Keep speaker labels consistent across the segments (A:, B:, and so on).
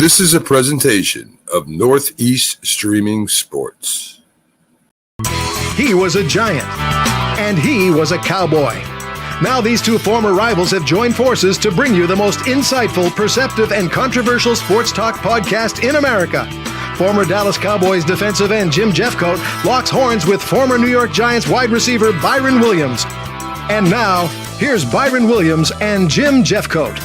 A: This is a presentation of Northeast Streaming Sports.
B: He was a Giant, and he was a Cowboy. Now these two former rivals have joined forces to bring you the most insightful, perceptive, and controversial sports talk podcast in America. Former Dallas Cowboys defensive end Jim Jeffcoat locks horns with former New York Giants wide receiver Byron Williams. And now, here's Byron Williams and Jim Jeffcoat.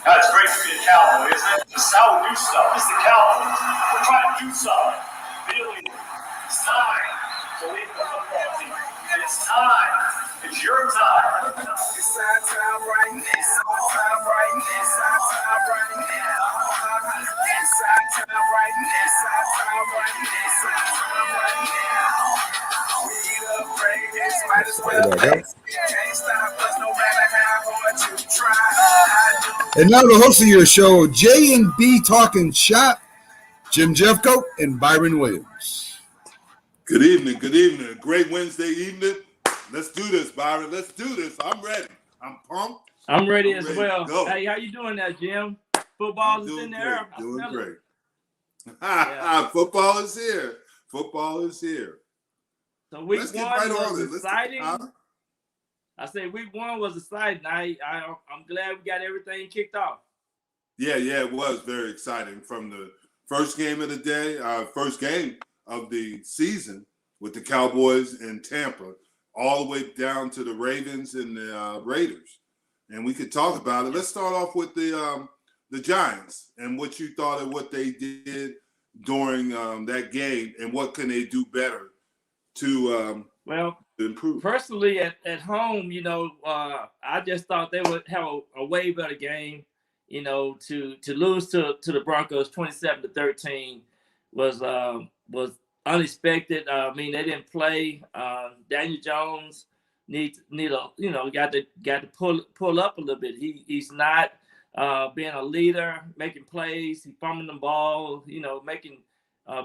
C: It's great to be a Cowboy, isn't it? This is how we do stuff. This is the Cowboys. We're trying to do something. Really, it's time to leave the football team. It's time. It's your time. It's our time right now. It's our time right now. It's our time right now. It's our time right now. It's our time right now. It's our time right now. We the greatest. Might as well play. Can't stop us no matter how hard you try.
A: And now the host of your show, J&B Talking Shop, Jim Jeffcoat and Byron Williams.
D: Good evening. Good evening. A great Wednesday evening. Let's do this, Byron. Let's do this. I'm ready. I'm pumped.
E: I'm ready as well. Hey, how you doing there, Jim? Football is in there.
D: Doing great. Yeah. Football is here. Football is here.
E: So week one was exciting. I said week one was exciting. I'm glad we got everything kicked off.
D: Yeah, it was very exciting. From the first game of the day, first game of the season with the Cowboys in Tampa, all the way down to the Ravens and the Raiders. And we could talk about it. Let's start off with the Giants and what you thought of what they did during that game, and what can they do better to improve.
E: Personally, at home, I just thought they would have a way better game. To lose to the Broncos 27-13 was unexpected. I mean, they didn't play. Daniel Jones got to pull up a little bit. He's not being a leader, making plays. He fumbling the ball, making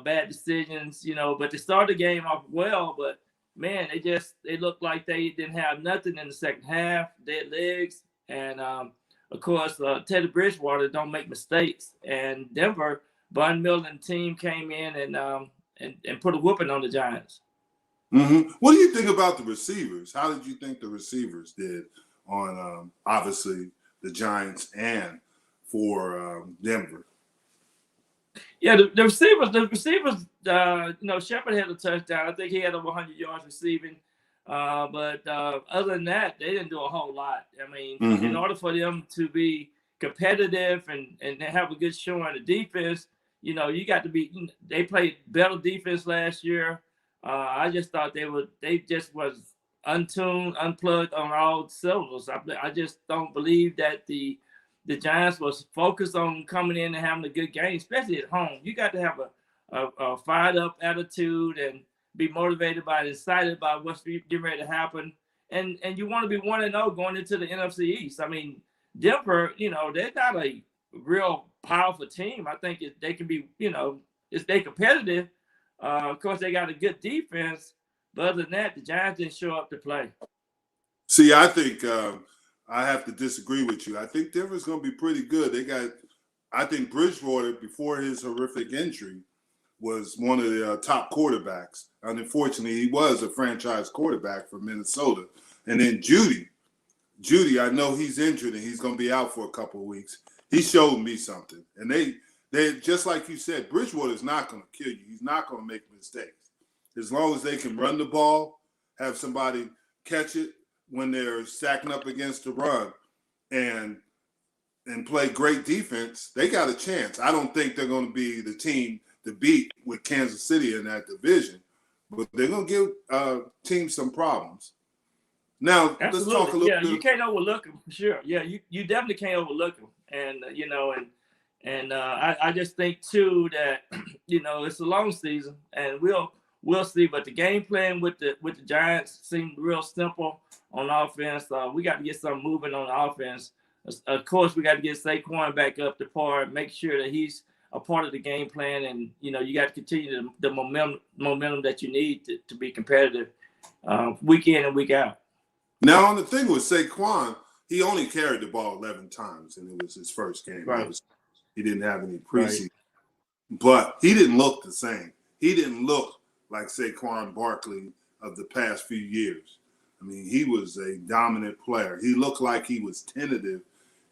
E: bad decisions. But they started the game off well, but man, they looked like they didn't have nothing in the second half, dead legs. And, of course, Teddy Bridgewater don't make mistakes. And Denver, Von Miller and team came in and put a whooping on the Giants.
D: Mm-hmm. What do you think about the receivers? How did you think the receivers did on, obviously, the Giants and for Denver?
E: Yeah, the receivers. Shepard had a touchdown. I think he had over 100 yards receiving. But other than that, they didn't do a whole lot. I mean, in order for them to be competitive and have a good showing on the defense, you got to be. They played better defense last year. I just thought they just was untuned, unplugged on all cylinders. I just don't believe that the Giants was focused on coming in and having a good game, especially at home. You got to have a fired up attitude and be motivated by it, excited about what's getting ready to happen. And you want to be 1-0 going into the NFC East. I mean, Denver, they're not a real powerful team. I think they can be, they're competitive. Of course, they got a good defense. But other than that, the Giants didn't show up to play.
D: See, I think I have to disagree with you. I think Denver's going to be pretty good. I think Bridgewater, before his horrific injury, was one of the top quarterbacks. And unfortunately, he was a franchise quarterback for Minnesota. And then Judy, I know he's injured and he's going to be out for a couple of weeks. He showed me something. And they just like you said, Bridgewater is not going to kill you. He's not going to make mistakes. As long as they can run the ball, have somebody catch it when they're stacking up against the run, and play great defense, they got a chance. I don't think they're going to be the team to beat with Kansas City in that division, but they're going to give teams some problems. Now,
E: Absolutely.
D: Let's talk a little bit.
E: You can't overlook them, for sure. Yeah, you definitely can't overlook them. And I just think, too, that, it's a long season, and we'll we'll see. But the game plan with the Giants seemed real simple on offense. We got to get something moving on offense. Of course, we got to get Saquon back up to par, make sure that he's a part of the game plan, and you got to continue the momentum that you need to be competitive week in and week out.
D: Now, on the thing with Saquon, he only carried the ball 11 times, and it was his first game.
E: Right.
D: He didn't have any preseason, but he didn't look the same. He didn't look like Saquon Barkley of the past few years. I mean, he was a dominant player. He looked like he was tentative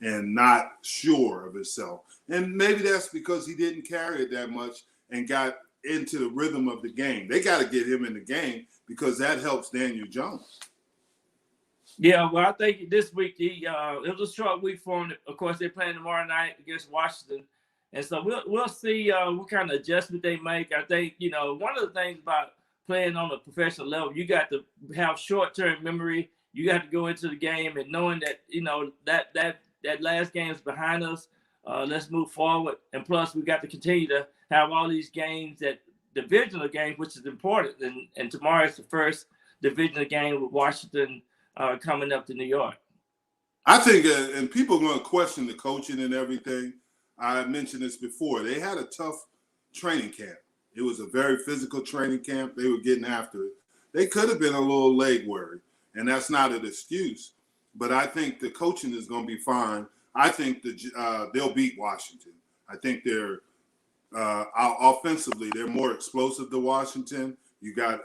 D: and not sure of himself. And maybe that's because he didn't carry it that much and got into the rhythm of the game. They got to get him in the game because that helps Daniel Jones.
E: Yeah, well, I think this week it was a short week for him. Of course, they're playing tomorrow night against Washington, and so we'll see what kind of adjustment they make. I think one of the things about playing on a professional level, you got to have short-term memory. You got to go into the game and knowing that that last game is behind us. Let's move forward, and plus we got to continue to have all these games, that divisional games, which is important. And tomorrow is the first divisional game with Washington coming up to New York.
D: I think, and people are going to question the coaching and everything. I mentioned this before. They had a tough training camp. It was a very physical training camp. They were getting after it. They could have been a little leg worried, and that's not an excuse. But I think the coaching is going to be fine. I think they'll beat Washington. I think they're offensively, they're more explosive than Washington. You got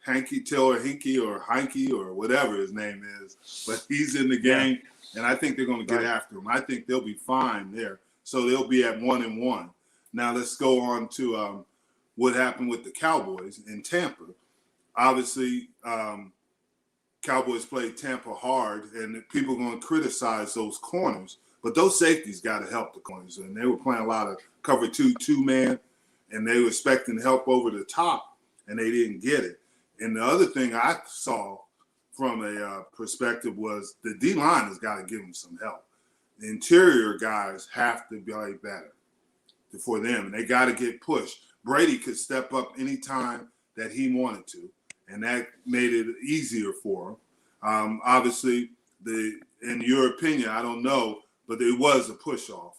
D: Hinkie or whatever his name is, but he's in the game, and I think they're going to get after him. I think they'll be fine there. So they'll be at 1-1. Now let's go on to what happened with the Cowboys in Tampa. Obviously, Cowboys played Tampa hard, and people are going to criticize those corners, but those safeties got to help the corners, and they were playing a lot of cover 2-man, and they were expecting help over the top, and they didn't get it. And the other thing I saw from a perspective was the D-line has got to give them some help. The interior guys have to play better for them, and they got to get pushed. Brady could step up anytime that he wanted to, and that made it easier for him. Obviously, in your opinion, I don't know, but it was a push-off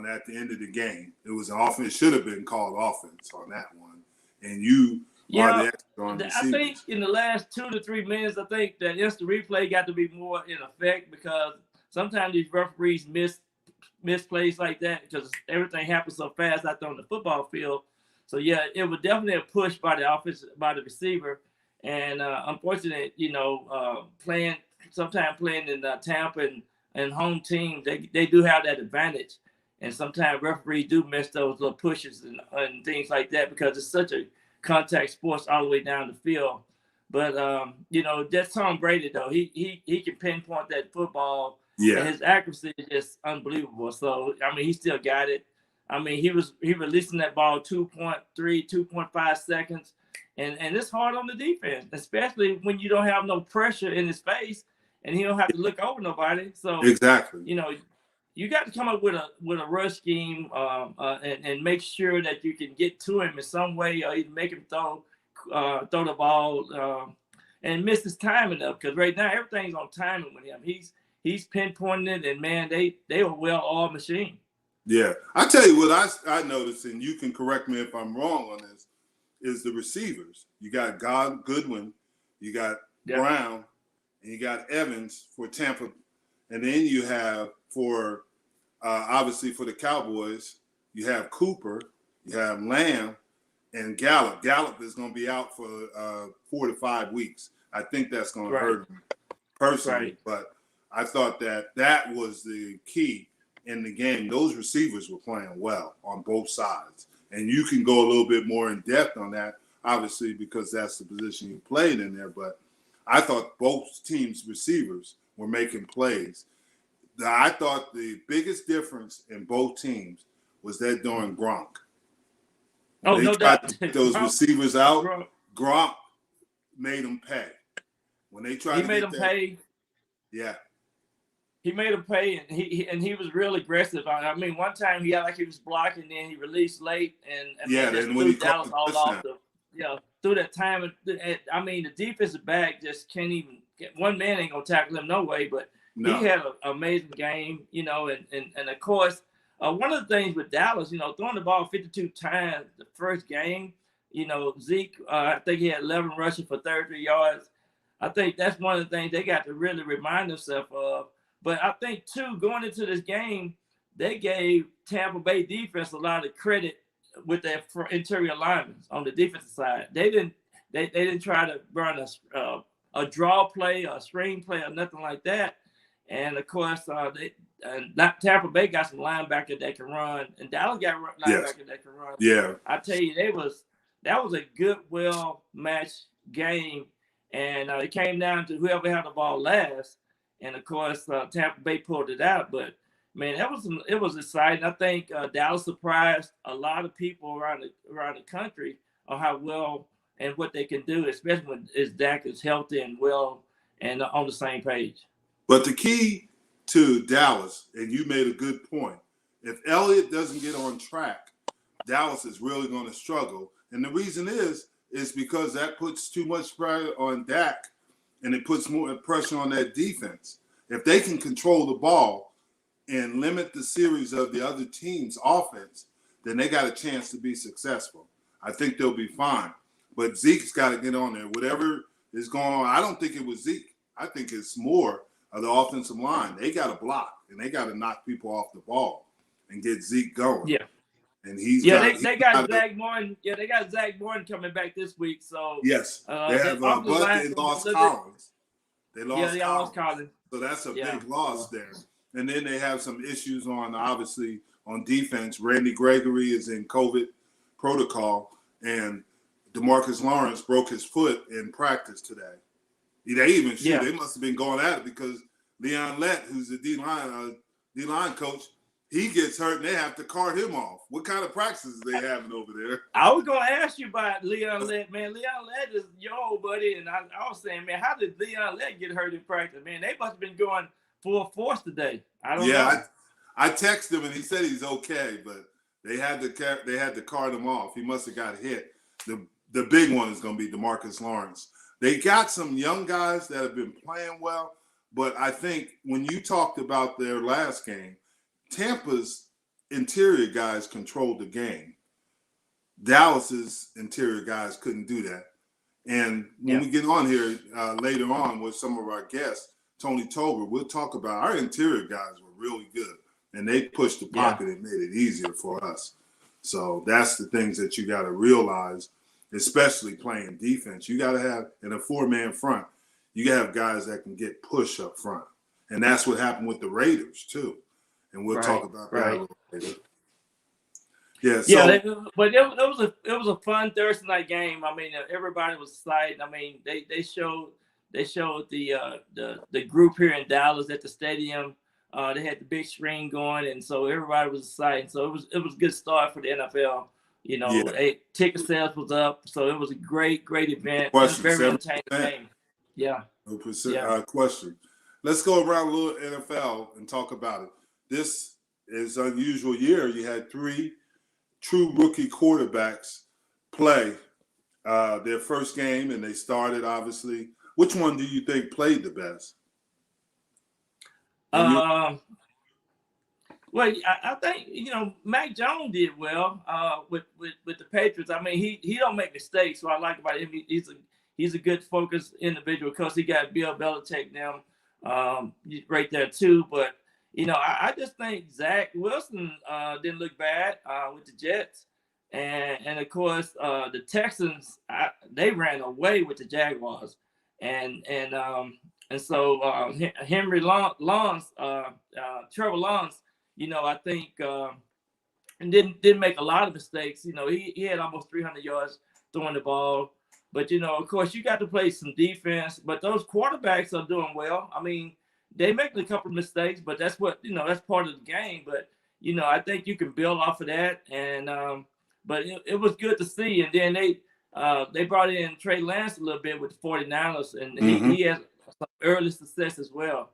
D: at the end of the game. It was an offense. It should have been called offense on that one. And you are the expert on receivers.
E: I think in the last 2 to 3 minutes, I think that instant replay got to be more in effect, because sometimes these referees miss plays like that because everything happens so fast out there on the football field. So, yeah, it was definitely a push by the receiver. And unfortunately, playing in Tampa and home teams, they do have that advantage. And sometimes referees do miss those little pushes and things like that, because it's such a contact sports all the way down the field. But, that's Tom Brady, though. He can pinpoint that football. Yeah. And his accuracy is just unbelievable. So, I mean, he still got it. I mean, he releasing that ball 2.5 seconds. And it's hard on the defense, especially when you don't have no pressure in his face and he don't have to look over nobody. So
D: exactly,
E: you got to come up with a rush scheme and make sure that you can get to him in some way, or even make him throw the ball and miss his timing up, because right now everything's on timing with him. He's pinpointing it, and man, they are well-oiled machine.
D: Yeah, I tell you what I noticed, and you can correct me if I'm wrong on this, is the receivers. You got Goodwin, you got Brown, and you got Evans for Tampa, and then you have for obviously for the Cowboys, you have Cooper, you have Lamb, and Gallup. Gallup is going to be out for 4 to 5 weeks. I think that's going to hurt him personally, but I thought that was the key in the game. Those receivers were playing well on both sides. And you can go a little bit more in depth on that, obviously, because that's the position you played in there. But I thought both teams' receivers were making plays. I thought the biggest difference in both teams was that during Gronk.
E: Oh, no doubt.
D: Those receivers out, Gronk made them pay. When they tried
E: to made them pay.
D: Yeah.
E: He made him pay, and he was real aggressive. I mean, one time he was blocking, then he released late, and
D: then when he
E: Dallas all off the through that time, I mean, the defensive back just can't even get one man ain't gonna tackle him no way. But he had an amazing game, you know, and of course, one of the things with Dallas, you know, throwing the ball 52 times the first game, you know, Zeke, I think he had 11 rushing for 33 yards. I think that's one of the things they got to really remind themselves of. But I think too, going into this game, they gave Tampa Bay defense a lot of credit with their interior linemen on the defensive side. They didn't try to run a draw play or a screen play or nothing like that. And of course, Tampa Bay got some linebackers that can run, and Dallas got linebackers that can run.
D: Yeah,
E: I tell you, that was a good, well matched game, and it came down to whoever had the ball last. And of course, Tampa Bay pulled it out, but. Man, it was exciting. I think Dallas surprised a lot of people around the country on how well and what they can do, especially when Dak is healthy and well and on the same page.
D: But the key to Dallas, and you made a good point, if Elliott doesn't get on track, Dallas is really going to struggle. And the reason is because that puts too much pressure on Dak, and it puts more pressure on that defense. If they can control the ball and limit the series of the other team's offense, then they got a chance to be successful. I think they'll be fine. But Zeke's got to get on there. Whatever is going on, I don't think it was Zeke. I think it's more of the offensive line. They got to block, and they got to knock people off the ball and get Zeke going.
E: Yeah.
D: And
E: they got Zach Morton. Yeah, they got Zach Morton coming back this week. So
D: yes, they have, but they lost Collins. They lost Collins. So that's a big loss there. And then they have some issues obviously on defense. Randy Gregory is in COVID protocol, and DeMarcus Lawrence broke his foot in practice today. They must have been going at it because Leon Lett, who's the D-line coach, he gets hurt and they have to cart him off. What kind of practices are they having over there?
E: I was going to ask you about Leon Lett, man. Leon Lett is your old buddy, and I was saying, man, how did Leon Lett get hurt in practice? Man, they must have been going full force today. I don't know.
D: I texted him and he said he's okay, but they had to cart him off. He must have got hit. The big one is going to be DeMarcus Lawrence. They got some young guys that have been playing well, but I think when you talked about their last game, Tampa's interior guys controlled the game. Dallas's interior guys couldn't do that. And when we get on here later on with some of our guests, Tony Tolbert, we'll talk about our interior guys were really good, and they pushed the pocket and made it easier for us. So that's the things that you got to realize, especially playing defense. You got to have, in a four-man front, you got to have guys that can get push up front. And that's what happened with the Raiders, too. And we'll talk about that a little later.
E: But it was a fun Thursday night game. I mean, everybody was excited. I mean, they showed the group here in Dallas at the stadium. They had the big screen going, and so everybody was excited. So it was a good start for the NFL. You know, ticket sales was up, so it was a great event. Very entertaining game. Yeah.
D: No question. Let's go around a little NFL and talk about it. This is an unusual year. You had 3 true rookie quarterbacks play their first game, and they started, obviously. Which one do you think played the best?
E: Well, I think, you know, Mac Jones did well with the Patriots. I mean, he don't make mistakes, so I like about him. He's a good focused individual because he got Bill Belichick now right there too. But you know, I just think Zach Wilson didn't look bad with the Jets, and of course the Texans they ran away with the Jaguars, and so Henry Lawrence, Trevor Lawrence, you know, I think didn't make a lot of mistakes. You know, he had almost 300 yards throwing the ball. But, you know, of course, you got to play some defense. But those quarterbacks are doing well. I mean, they make a couple of mistakes, but that's what, you know, that's part of the game. But, you know, I think you can build off of that. And but it was good to see. And then they brought in Trey Lance a little bit with the 49ers, and he has some early success as well.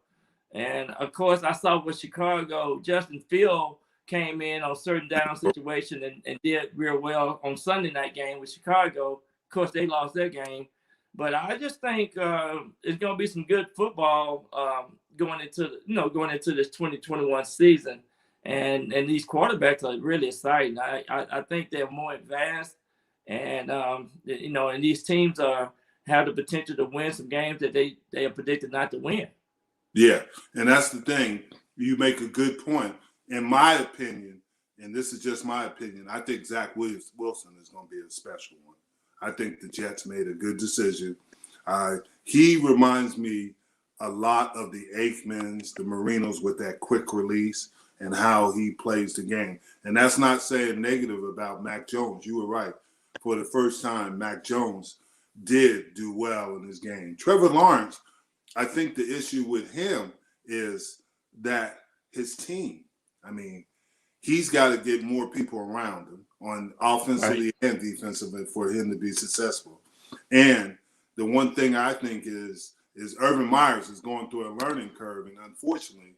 E: And, of course, I saw with Chicago, Justin Fields came in on certain down situation and did real well on Sunday night game with Chicago. course, they lost their game. But I just think it's going to be some good football going into this 2021 season, and these quarterbacks are really exciting. I think they're more advanced, and and these teams have the potential to win some games that they are predicted not to win.
D: Yeah, and that's the thing. You make a good point. In my opinion, and this is just my opinion, I think Zach Wilson is going to be a special one. I think the Jets made a good decision. He reminds me a lot of the Aikmans, the Marinos with that quick release and how he plays the game. And that's not saying negative about Mac Jones. You were right. For the first time, Mac Jones did do well in his game. Trevor Lawrence, I think the issue with him is that his team, I mean, he's got to get more people around him on offensively and defensively for him to be successful. And the one thing I think is Urban Myers is going through a learning curve, and unfortunately,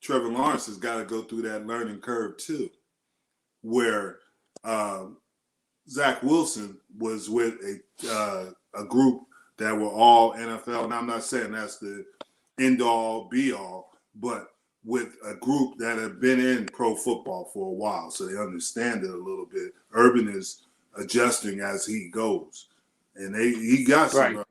D: Trevor Lawrence has got to go through that learning curve too, where Zach Wilson was with a group that were all NFL, and I'm not saying that's the end-all, be-all, but with a group that have been in pro football for a while, so they understand it a little bit. Urban is adjusting as he goes, and he got some,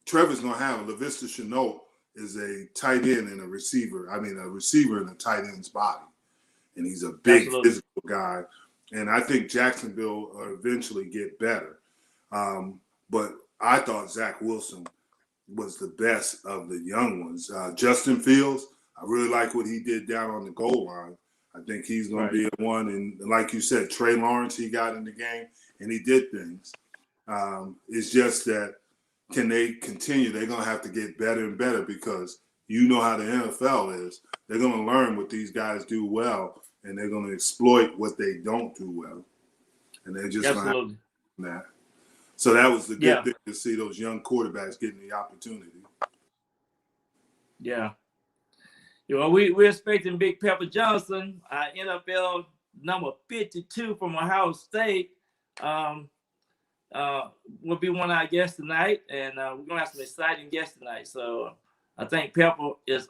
D: Trevor's going to have LaVista Chenault is a tight end and a receiver. I mean, a receiver in a tight end's body, and he's a big physical guy. And I think Jacksonville will eventually get better. But I thought Zach Wilson was the best of the young ones. Justin Fields, I really like what he did down on the goal line. I think he's going to be the one. And like you said, Trey Lawrence, he got in the game and he did things. It's just that can they continue? They're going to have to get better and better because you know how the NFL is. They're going to learn what these guys do well, and they're going to exploit what they don't do well. And they're just going to have that. So that was the good thing to see those young quarterbacks getting the opportunity.
E: Yeah. We're expecting Big Pepper Johnson, NFL number 52 from Ohio State. Will be one of our guests tonight, and we're going to have some exciting guests tonight. So I think Pepper is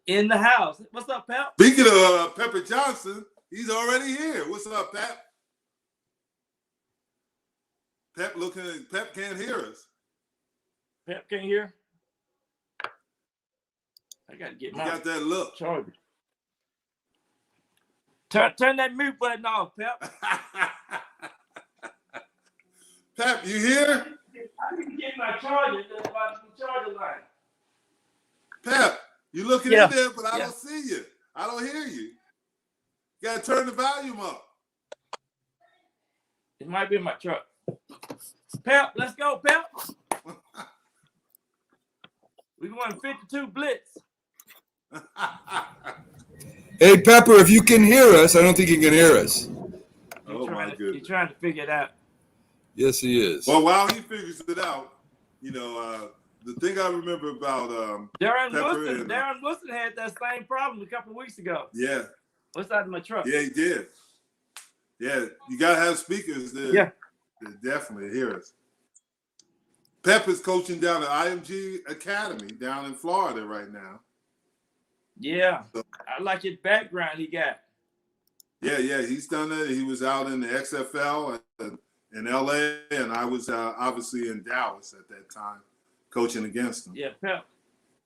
E: in the house. What's up, Pep?
D: Speaking of Pepper Johnson, he's already here. What's up, Pep? Pep can't hear us.
E: Pep can't hear? I got to get my
D: got that look.
E: Charger. Turn that mute button off, Pep.
D: Pep, you here?
E: I need to get my charger. The charger line.
D: Pep, you looking in there, but I don't see you. I don't hear you. You got to turn the volume up.
E: It might be in my truck. Pep, let's go, Pep. We're going 52 blitz.
A: Hey, Pepper, if you can hear us, I don't think you can hear us.
D: My goodness.
E: He's trying to figure it out.
A: Yes, he is.
D: Well, while he figures it out, the thing I remember about
E: Darren Wilson had that same problem a couple of weeks ago.
D: Yeah.
E: What's out of my truck?
D: Yeah, he did. Yeah, you got to have speakers there. To definitely hear us. Pep is coaching down at IMG Academy down in Florida right now.
E: Yeah, so, I like his background he got.
D: Yeah, he's done it. He was out in the XFL in LA, and I was obviously in Dallas at that time, coaching against him.
E: Yeah, Pep.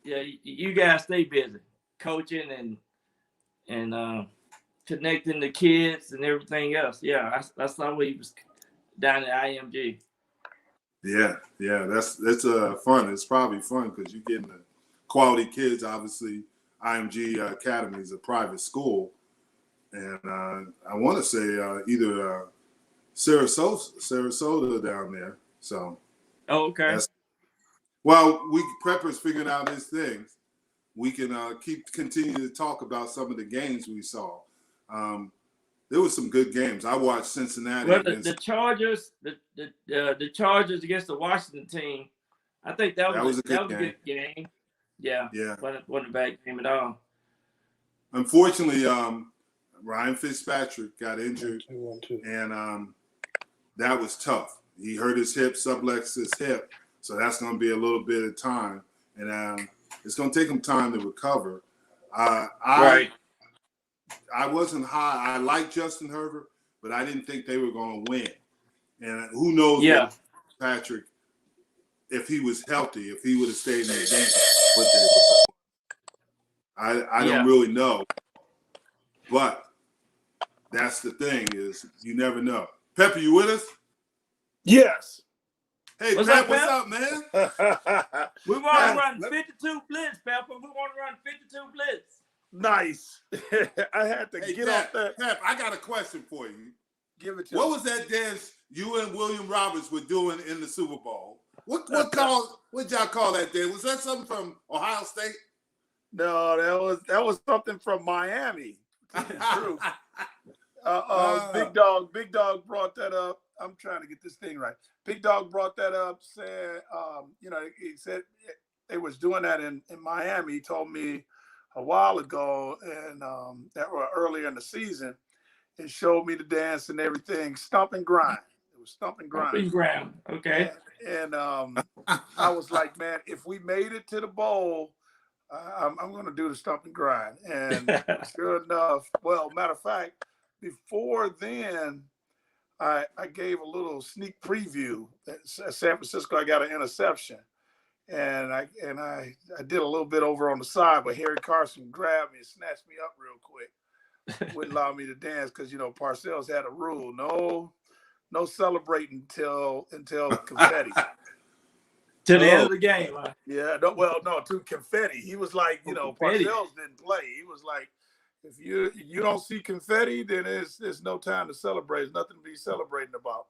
E: Yeah, you guys stay busy coaching and connecting the kids and everything else. Yeah, I saw he was down at IMG. Yeah,
D: that's fun. It's probably fun because you're getting the quality kids. Obviously, IMG Academy is a private school, and I want to say either Sarasota down there. So,
E: okay.
D: Well, Pepper's figuring out his things. We can continue to talk about some of the games we saw. There were some good games. I watched Cincinnati.
E: Well, the Chargers, the Chargers against the Washington team. I think that was a good game. Yeah. Wasn't a bad game at all.
D: Unfortunately, Ryan Fitzpatrick got injured, and that was tough. He hurt his hip, subluxed his hip, so that's going to be a little bit of time, and it's going to take him time to recover. I wasn't high. I like Justin Herbert, but I didn't think they were going to win. And who knows what Patrick, if he was healthy, if he would have stayed in the game, what they would have. I don't really know. But that's the thing is you never know. Pepper, you with us?
F: Yes.
D: Hey,
E: What's
D: Pep,
E: up,
D: what's
E: Pep?
D: up, man?
E: We want to run 52 blitz, Pepper. We want to run 52 blitz.
F: Nice. I had to get off that.
D: Pep, I got a question for you.
F: Give it to
D: What
F: me.
D: was that dance you and William Roberts were doing in the Super Bowl? What y'all call that dance? Was that something from Ohio State?
F: No, that was something from Miami. True. Big Dog brought that up. I'm trying to get this thing right. Big Dog brought that up, said, he said they was doing that in Miami. He told me a while ago, and that was earlier in the season, and showed me the dance and everything. Stomp and grind. It was stomp and grind.
E: Stomp and grind. Okay.
F: And I was like, man, if we made it to the bowl, I'm going to do the stomp and grind. And sure enough, well, matter of fact, before then, I gave a little sneak preview. At San Francisco, I got an interception. And I did a little bit over on the side, but Harry Carson grabbed me and snatched me up real quick. Wouldn't allow me to dance because, Parcells had a rule. No celebrating until confetti.
E: To the end of the game. Huh?
F: Yeah, no, to confetti. He was like,
E: confetti.
F: Parcells didn't play. He was like, if you don't see confetti, then there's no time to celebrate. There's nothing to be celebrating about.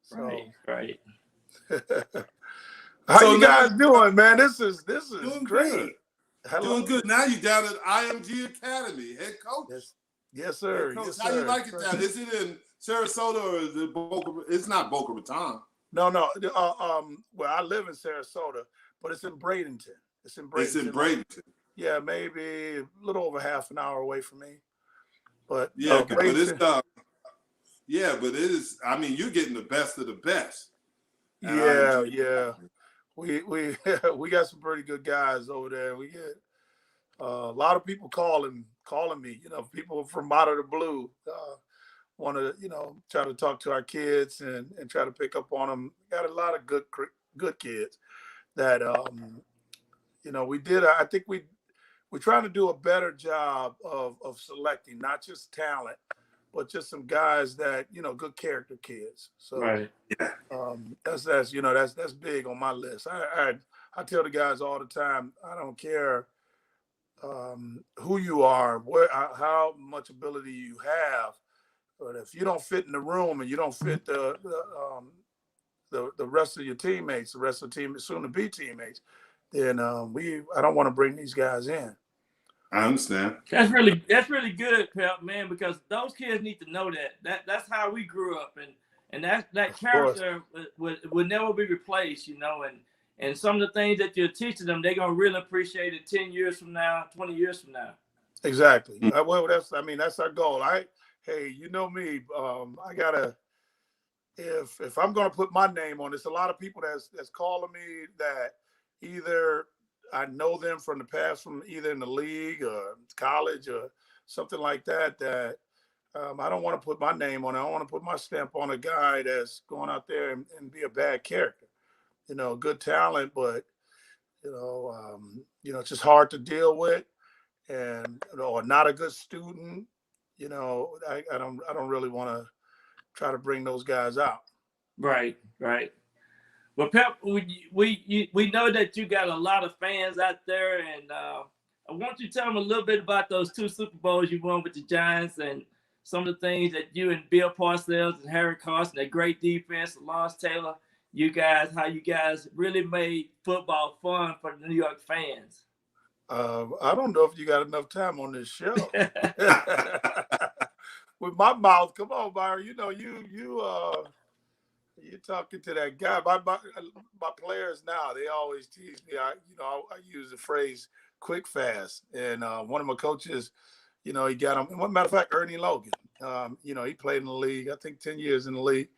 F: So.
E: Right.
F: How you guys doing, man? This is
D: Doing
F: great.
D: good.
F: Hello.
D: Doing good. Now you're down at IMG Academy, head coach.
F: Yes, sir.
D: Head coach.
F: Yes,
D: How
F: sir.
D: you like it down? Is it in Sarasota or is it Boca? It's not Boca Raton.
F: No. Well, I live in Sarasota, but it's in Bradenton. It's in Bradenton. Yeah, maybe a little over half an hour away from me. But
D: but it is. I mean, you're getting the best of the best.
F: Yeah. We got some pretty good guys over there. We get a lot of people calling me. People from out of the blue want to try to talk to our kids and try to pick up on them. Got a lot of good kids that we did. I think we're trying to do a better job of selecting not just talent, but just some guys that good character kids. So
E: right.
F: That's big on my list. I tell the guys all the time, I don't care who you are, how much ability you have, but if you don't fit in the room and you don't fit the rest of your teammates, the rest of the team, soon to be teammates, then I don't want to bring these guys in.
D: I understand.
E: That's really good, Pep, man, because those kids need to know that. That's how we grew up, and that character would never be replaced, and some of the things that you're teaching them, they're gonna really appreciate it 10 years from now, 20 years from now.
F: Exactly. Well, that's our goal. Hey, you know me, I gotta. If I'm gonna put my name on this, a lot of people that's calling me that either I know them from the past, from either in the league or college or something like that, I don't want to put my name on it. I want to put my stamp on a guy that's going out there and be a bad character. Good talent, but, it's just hard to deal with and, or not a good student. I don't really want to try to bring those guys out.
E: Right. Well, Pep, we know that you got a lot of fans out there, and I want you to tell them a little bit about those 2 Super Bowls you won with the Giants and some of the things that you and Bill Parcells and Harry Carson, that great defense, Lawrence Taylor, how you guys really made football fun for the New York fans.
F: I don't know if you got enough time on this show. With my mouth, come on, Byron. You're talking to that guy. My players now, they always tease me. I use the phrase "quick fast," and one of my coaches, he got him. Matter of fact, Ernie Logan. He played in the league. I think 10 years in the league,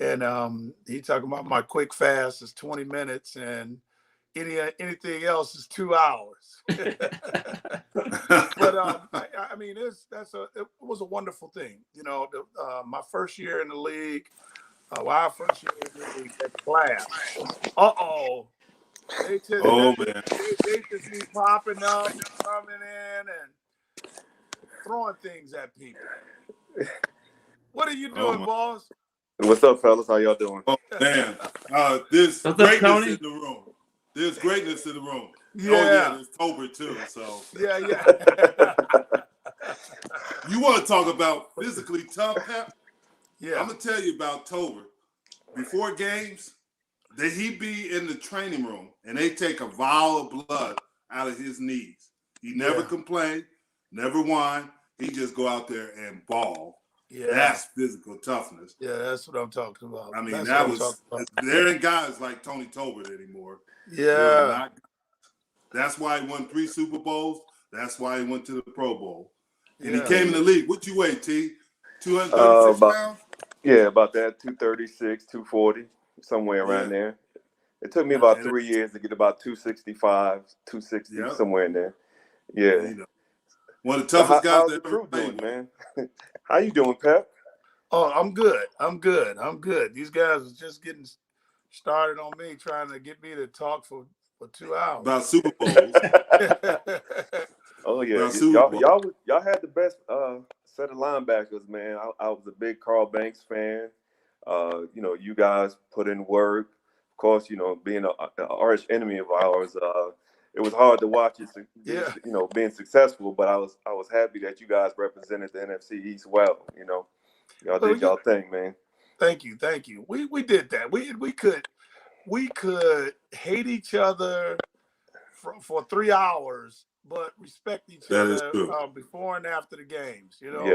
F: And he talking about my quick fast is 20 minutes and anything else is 2 hours. But I mean, it was a wonderful thing. You know, my first year in the league, our first year in the league, that class. They just be popping up and coming in and throwing things at people. What are you doing, boss?
G: What's up, fellas? How y'all doing?
D: Oh man, there's greatness in the room. There's greatness in the room.
F: Yeah.
D: Oh yeah, there's Tolbert too. So
F: yeah.
D: You want to talk about physically tough, Pep?
F: Yeah.
D: I'm gonna tell you about Tolbert. Before games, he be in the training room and they take a vial of blood out of his knees. He never complained, never whined. He just go out there and ball.
F: Yeah.
D: That's physical toughness.
F: Yeah, that's what I'm talking about.
D: I mean, there ain't guys like Tony Tolbert anymore.
F: Yeah.
D: That's why he won 3 Super Bowls. That's why he went to the Pro Bowl. And he came in the league. What you weigh, T? 236 pounds?
G: Yeah, about that. 236, 240, somewhere around there. It took me about 3 years to get about 265, 260, somewhere in there. Yeah.
D: You know, one of the toughest guys
G: that ever played, man. How you doing, Pep?
F: Oh, I'm good. These guys are just getting started on me, trying to get me to talk for 2 hours.
D: About Super Bowls.
G: Oh, yeah. Y'all had the best set of linebackers, man. I was a big Carl Banks fan. You know, you guys put in work. Of course, you know, being an arch enemy of ours, it was hard to watch it, you know, being successful, but I was happy that you guys represented the NFC East well, you know. Y'all did y'all thing, man.
F: Thank you. We did that. We could hate each other for 3 hours, but respect each other before and after the games. You know,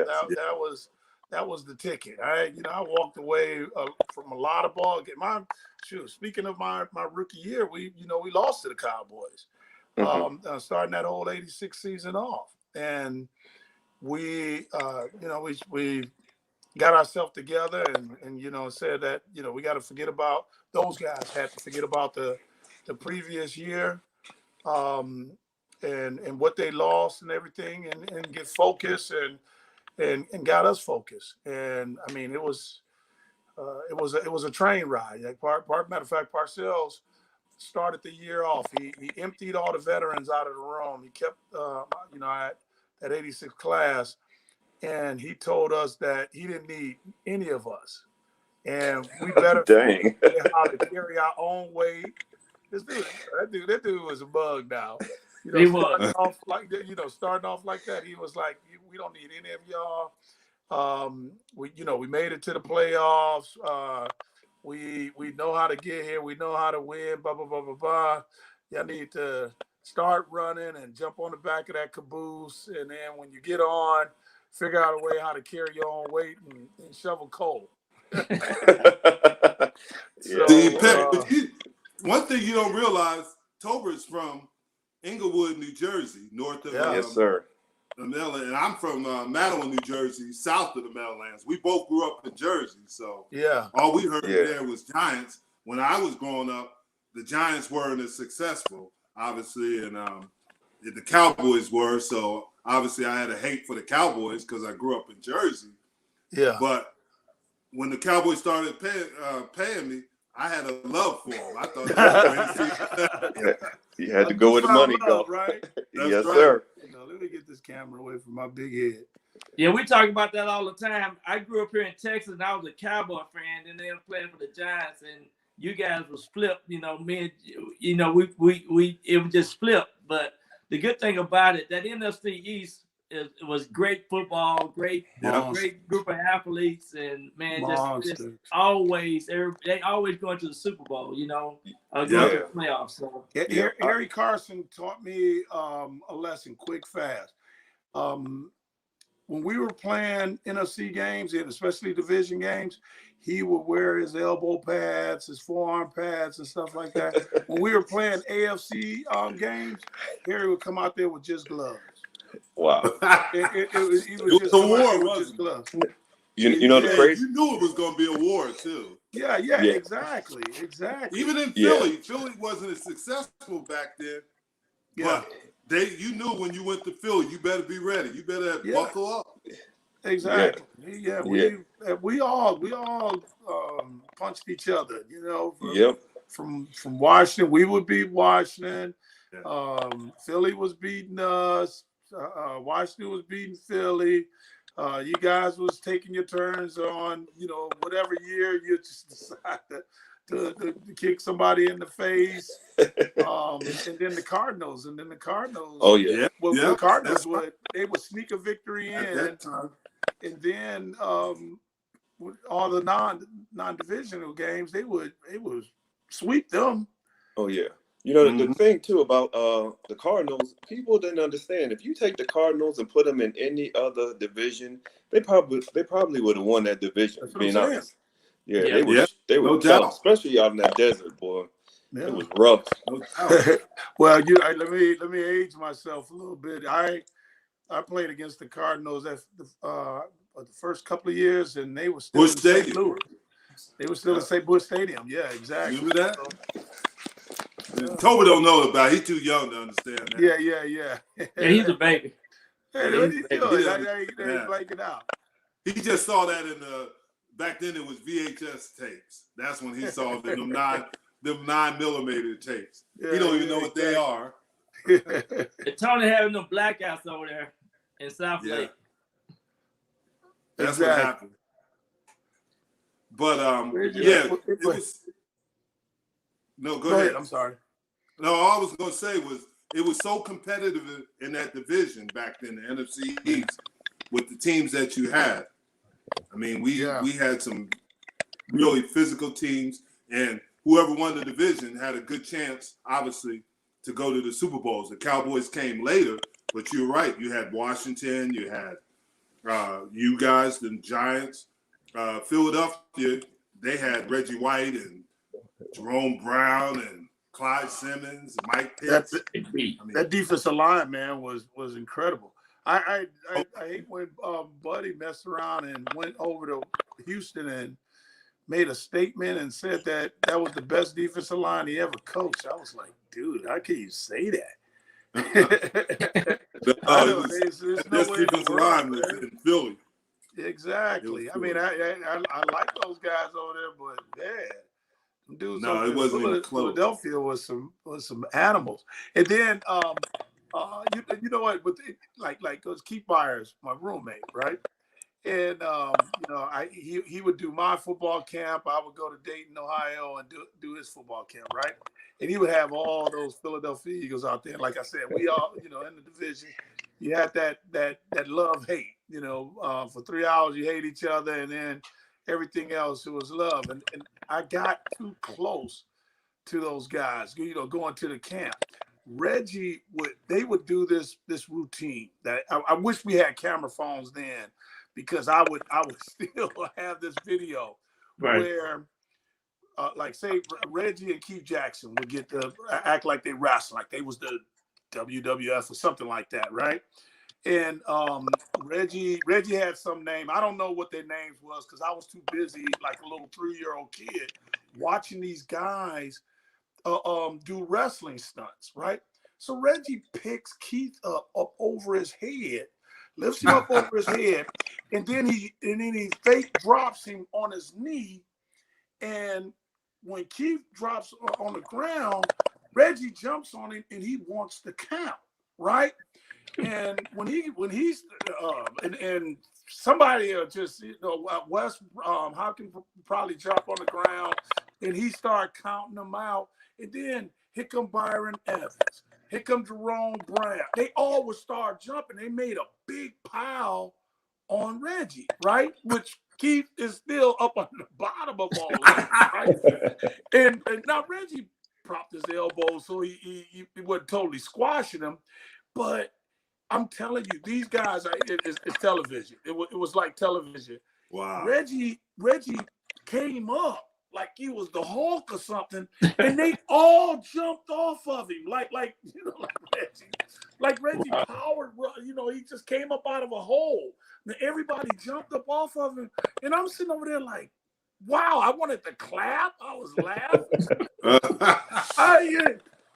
F: that was the ticket. I walked away from a lot of ball games. Speaking of my rookie year, we lost to the Cowboys. Starting that whole '86 season off, and we got ourselves together and said that we got to forget about those guys. Had to forget about the previous year, and what they lost and everything, and get focused and got us focused. And I mean, it was a train ride. Like matter of fact, Parcells started the year off. He emptied all the veterans out of the room. He kept, that '86 class, and he told us that he didn't need any of us, and we better figure how to carry our own weight. That dude was a bug now. Starting off like that, he was like, "We don't need any of y'all. We made it to the playoffs. We know how to get here. We know how to win. Blah blah blah blah blah. Y'all need to start running and jump on the back of that caboose, and then when you get on, figure out a way how to carry your own weight and shovel coal."
D: One thing you don't realize, Tolbert's from Englewood, New Jersey, north of
G: yes, sir.
D: The Meadowlands, and I'm from Madeline, New Jersey, south of the Meadowlands. We both grew up in Jersey, so all we heard there was Giants. When I was growing up, the Giants weren't as successful, obviously, and the Cowboys were. So obviously, I had a hate for the Cowboys because I grew up in Jersey. Yeah. But when the Cowboys started paying me, I had a love for them. I thought that was crazy.
G: You had to go where the money go,
F: right?
G: Yes, sir.
F: Let me get this camera away from my big head.
E: Yeah, we talk about that all the time. I grew up here in Texas, and I was a Cowboy fan, and then playing for the Giants, and you guys was flipped. Me and we it was just flipped. But the good thing about it, that NFC East was great football, great group of athletes, and man, just always they always going to the Super Bowl, going to the playoffs. So
F: Harry Carson taught me a lesson quick, fast. When we were playing NFC games, and especially division games, he would wear his elbow pads, his forearm pads, and stuff like that. When we were playing AFC games, Harry would come out there with just gloves.
G: Wow.
F: It was just gloves.
G: You know the crazy.
D: You knew it was going to be a war too.
F: Yeah, exactly.
D: Even in Philly wasn't as successful back then.
F: Yeah,
D: but you knew when you went to Philly, you better be ready. You better buckle up.
F: Exactly. Yeah. We all punched each other. You know. From Washington, we would beat Washington. Philly was beating us. Washington was beating Philly. You guys was taking your turns on, you know, whatever year you just decided to kick somebody in the face. And then the Cardinals.
G: Oh yeah.
F: Well, the Cardinals would sneak a victory in, and then with all the non-divisional games, they would sweep them.
G: Oh yeah. You know, the thing too about the Cardinals, people didn't understand. If you take the Cardinals and put them in any other division, they probably would have won that division.
F: That's what
G: being
F: I'm saying.
G: honest, they were
D: no
G: tough,
D: doubt.
G: especially out in that desert, boy.
F: Yeah.
G: It was rough.
F: Well, let me age myself a little bit. I played against the Cardinals at the first couple of years, and they were still
D: Busch
F: in St.
D: Stadium.
F: Louis. They were still in St. Busch Stadium. Yeah, exactly.
D: Remember that? Tolbert don't know about it. He's too young to understand that.
F: Yeah.
E: Yeah, he's a baby.
F: Hey, what are you doing? They blank it out.
D: He just saw that back then it was VHS tapes. That's when he saw them 9mm tapes. He don't even know what they are.
E: And Tony having them blackouts over there in South Lake.
D: That's what happened. But it was. No, go ahead.
F: I'm sorry.
D: No, all I was going to say was it was so competitive in that division back then, the NFC East, with the teams that you had. I mean, we had some really physical teams, and whoever won the division had a good chance, obviously, to go to the Super Bowls. The Cowboys came later, but you're right. You had Washington, you had you guys, the Giants. Philadelphia, they had Reggie White and Jerome Brown and Clyde Simmons, Mike Pitts.
F: That defensive line, man, was incredible. I hate when Buddy messed around and went over to Houston and made a statement and said that was the best defensive line he ever coached. I was like, dude, how can you say that?
D: There's no defensive line was in Philly.
F: Exactly. I mean, I like those guys over there, but man. Dudes,
D: it wasn't even close.
F: Philadelphia was some animals, and then you know what? With like those Keith Byers, my roommate, right? And you know, he would do my football camp. I would go to Dayton, Ohio, and do his football camp, right? And he would have all those Philadelphia Eagles out there. And like I said, we all, you know, in the division, you had that love hate. You know, for 3 hours you hate each other, and then everything else it was love. And I got too close to those guys, you know, going to the camp. Reggie would do this routine that I wish we had camera phones then, because I would still have this video where like say Reggie and Keith Jackson would get to act like they wrestling, like they was the WWF or something like that, right? And Reggie had some name. I don't know what their names was because I was too busy, like a little 3-year-old kid, watching these guys do wrestling stunts, right? So Reggie picks Keith up over his head, lifts him up over his head, and then he fake drops him on his knee. And when Keith drops on the ground, Reggie jumps on him and he wants to count, right? And when he's and somebody just, you know, Wes Hopkins probably drop on the ground and he started counting them out. And then here come Byron Evans, here come Jerome Brown. They all would start jumping. They made a big pile on Reggie, right? Which Keith is still up on the bottom of all that, right? And now Reggie propped his elbow so he wasn't totally squashing him, but I'm telling you, these guys, it's television. It was like television.
D: Wow.
F: Reggie came up like he was the Hulk or something, and they all jumped off of him, like you know, like Reggie. like Reggie Howard, you know, he just came up out of a hole. And everybody jumped up off of him. And I'm sitting over there like, wow, I wanted to clap. I was laughing.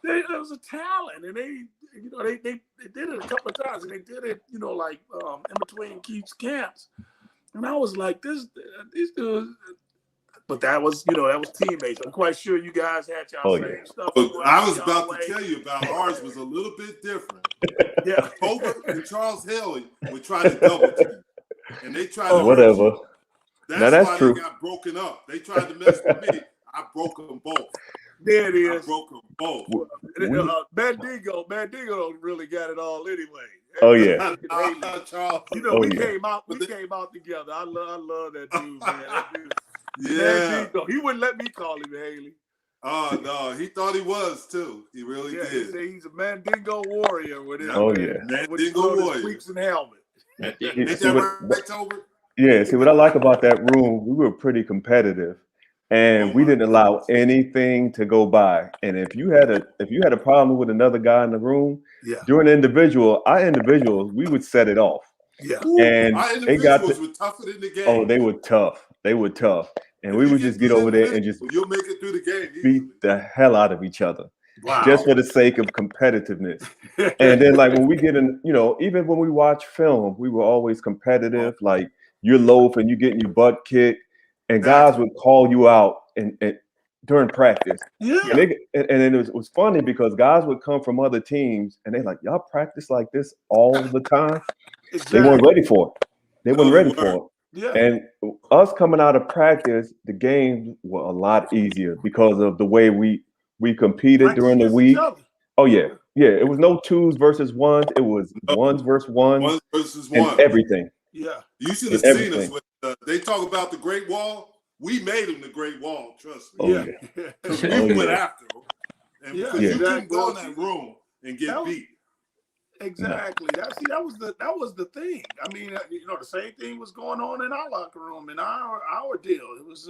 F: It was a talent. And they did it a couple of times. And they did it, you know, like in between Keith's camps. And I was like, these dudes. But that was teammates. I'm quite sure you guys had y'all same stuff.
D: I was about to tell you about ours was a little bit different.
F: Yeah.
D: Tolbert and Charles Haley would try to double team. And they tried to
G: whatever.
D: That's why true. They got broken up. They tried to mess with me. I broke them both.
F: There it is.
D: I broke them both.
F: Bandigo really got it all anyway.
G: Oh yeah.
F: Charles. You know, we came out together. I love that dude, man. That dude,
D: yeah.
F: Bandigo. He wouldn't let me call him Haley.
D: Oh no, he thought he was too. He really did.
F: He said he's a Mandingo warrior with him.
G: Oh yeah.
D: Mandingo warrior.
F: Sweeps and helmet.
G: Yeah, see what I like about that room, we were pretty competitive, and we didn't allow anything to go by. And if you had a problem with another guy in the room, during our individuals, we would set it off.
F: Yeah,
G: and
D: our individuals were tougher than the game.
G: Oh, they were tough. And we would just get over there and just
D: you'll make it through the game.
G: Beat the hell out of each other.
F: Wow.
G: Just for the sake of competitiveness. And then like when we get in, you know, even when we watch film, we were always competitive. Like you're loafing, you're getting your butt kicked, and guys would call you out and during practice.
F: Yeah.
G: And then it was funny because guys would come from other teams and they're like, y'all practice like this all the time.
F: Exactly.
G: They weren't ready for it. They weren't ready for it.
F: Yeah.
G: And us coming out of practice, the games were a lot easier because of the way we competed during the week. Oh yeah. Yeah. It was no 2s versus 1s. It was 1s versus 1s.
D: 1 versus 1.
G: Everything.
F: Yeah.
D: You should have seen us with they talk about the Great Wall. We made them the Great Wall, trust me.
G: Oh, yeah.
D: We went after them. And
F: you
D: couldn't go in that room and get beat.
F: Exactly. That was the thing. I mean, you know, the same thing was going on in our locker room, in our deal. It was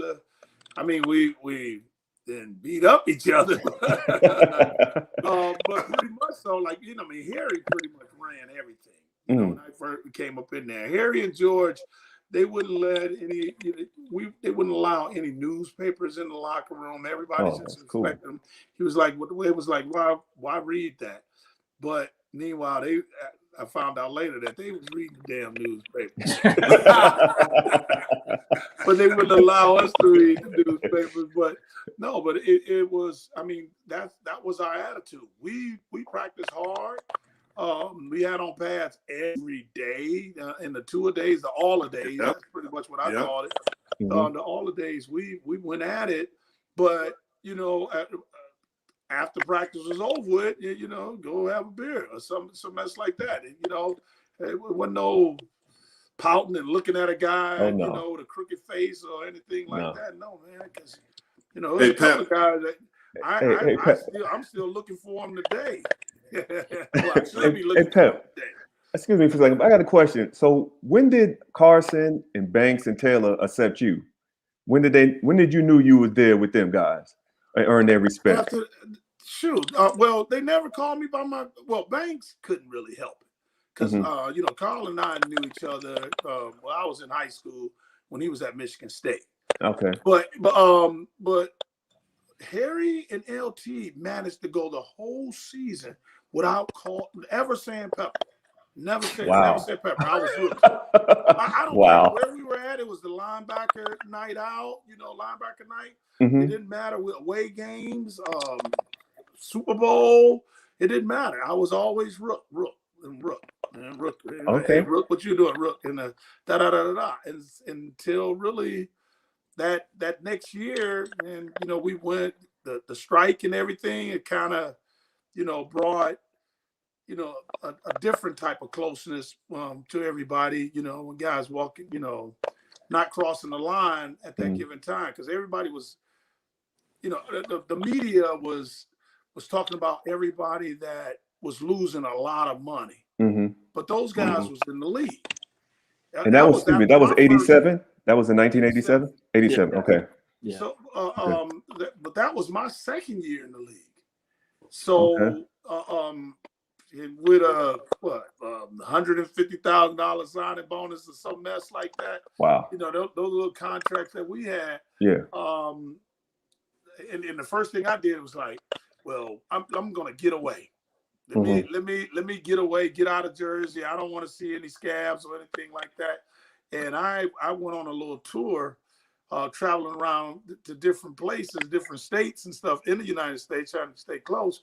F: we didn't beat up each other. But pretty much so, like, you know, I mean, Harry pretty much ran everything. You know, when I first came up in there. Harry and George, they wouldn't let they wouldn't allow any newspapers in the locker room. Everybody just expected them. He was like, it was like, why read that? But meanwhile, I found out later that they was reading the damn newspapers. But they wouldn't allow us to read the newspapers. But no, but it was, I mean, that was our attitude. We practiced hard. We had on pads every day in the two-a-days, the all-a-days. That's pretty much what I called it. The all-a-days, we went at it. But, you know, after practice was over with, you know, go have a beer or some mess like that. And, you know, it wasn't no pouting and looking at a guy, you know, with a crooked face or anything like that. No, man, because, you know, there's a couple of guys that I'm still looking for them today. Well, I should be looking for them today.
G: Excuse me for a second. I got a question. So when did Carson and Banks and Taylor accept you? When did you knew you was there with them guys and earn their respect?
F: Well, they never called me by my. Well, Banks couldn't really help it because you know, Carl and I knew each other. Well, I was in high school when he was at Michigan State. Okay. But Harry and LT managed to go the whole season without ever saying Pepper. Never said Pepper. I was rookie. I don't care where we were at. It was the linebacker night out, you know, linebacker night. It didn't matter with away games, Super Bowl. It didn't matter. I was always Rook. Okay. Hey, Rook, what you doing, Rook? And and until really that next year, and you know, we went the strike and everything. It kind of, you know, brought, you know, a different type of closeness to everybody, you know, when guys walking, you know, not crossing the line at that given time, because everybody was, you know, the media was talking about everybody that was losing a lot of money, but those guys was in the league.
G: And that was 87. That was in 1987. 87. Okay.
F: Yeah. So, but that was my second year in the league. So, with $150,000 signing bonus or some mess like that.
G: Wow.
F: Those little contracts that we had.
G: Yeah.
F: And the first thing I did was like, well, I'm gonna get away. Let me get away, get out of Jersey. I don't want to see any scabs or anything like that. And I went on a little tour, traveling around to different places, different states and stuff in the United States, trying to stay close,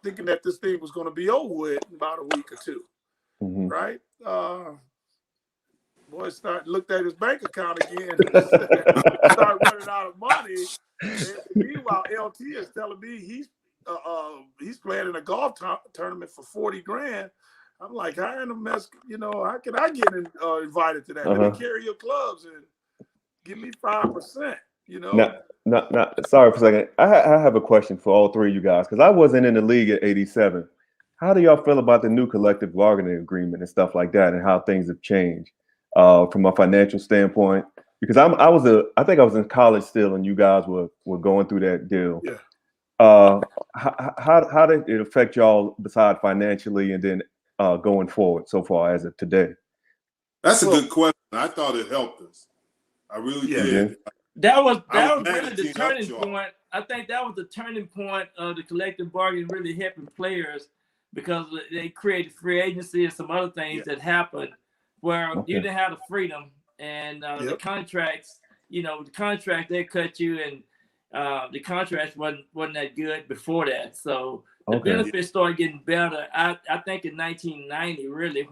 F: thinking that this thing was going to be over with in about a week or two. Right? Boy looked at his bank account again, started running out of money. And meanwhile, LT is telling me he's playing in a golf tournament for 40 grand. I'm like, how in the mess, how can I get invited to that? Let me carry your clubs and give me 5%,
G: Now, sorry for a second. I have a question for all three of you guys, because I wasn't in the league at 87. How do y'all feel about the new collective bargaining agreement and stuff like that, and how things have changed from a financial standpoint? Because I think I was in college still, and you guys were going through that deal.
F: Yeah.
G: How did it affect y'all besides financially, and then going forward so far as of today?
D: That's a good question. I thought it helped us. I really did.
E: That was really the turning point. I think that was the turning point of the collective bargaining really helping players, because they created free agency and some other things that happened where you didn't have the freedom, and the contracts, the contract, they cut you, and the contracts wasn't that good before that. So the benefits started getting better. I think in 1990, really,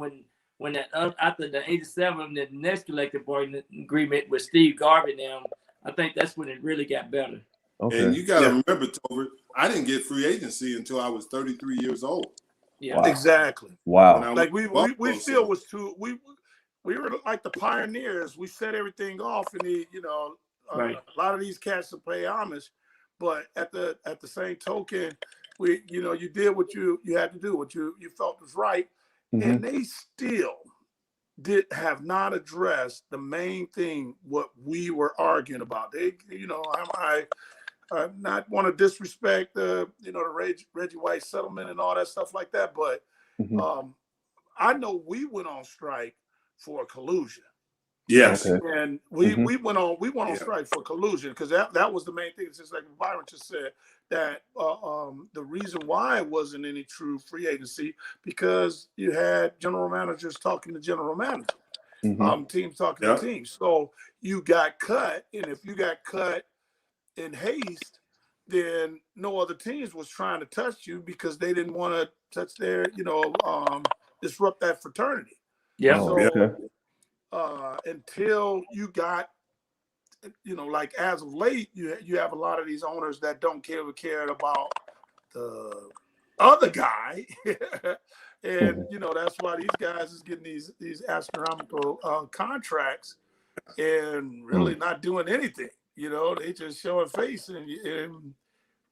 E: when that after the 87, the next collective bargaining agreement with Steve Garvey now, I think that's when it really got better.
D: Okay. And you got to remember, Tolbert, I didn't get free agency until I was 33 years old.
E: Yeah,
G: wow.
F: Exactly.
G: Wow.
F: Like we still was we were like the pioneers. We set everything off, and a lot of these cats to pay homage, but at the same token, you did what you had to do, what you felt was right, and they still have not addressed the main thing what we were arguing about. They, I not want to disrespect the Reggie White settlement and all that stuff like that, but I know we went on strike for collusion.
D: Yes,
F: and we went on strike for collusion, because that was the main thing. It's just like Byron just said, that the reason why it wasn't any true free agency, because you had general managers talking to general managers, teams talking to teams. So you got cut, and if you got cut in haste, then no other teams was trying to touch you, because they didn't want to touch their, disrupt that fraternity.
E: Yeah.
F: Until you got, like as of late, you have a lot of these owners that don't care about the other guy, and that's why these guys is getting these astronomical contracts and really not doing anything. They just showing face and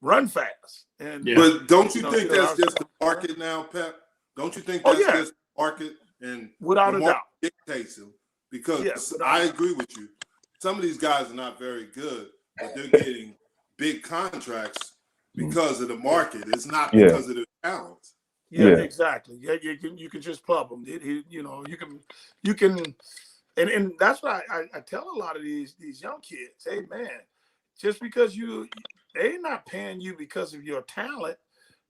F: run fast. And
D: but don't you think that's just the market now, Pep? Don't you think that's just the market, and
F: without a doubt
D: dictates them? Because I agree with you. Some of these guys are not very good, but they're getting big contracts because of the market. It's not because of their talent.
F: Yeah, exactly. Yeah, you can just pub them. You can, and that's why I tell a lot of these young kids, hey man, just because they're not paying you because of your talent.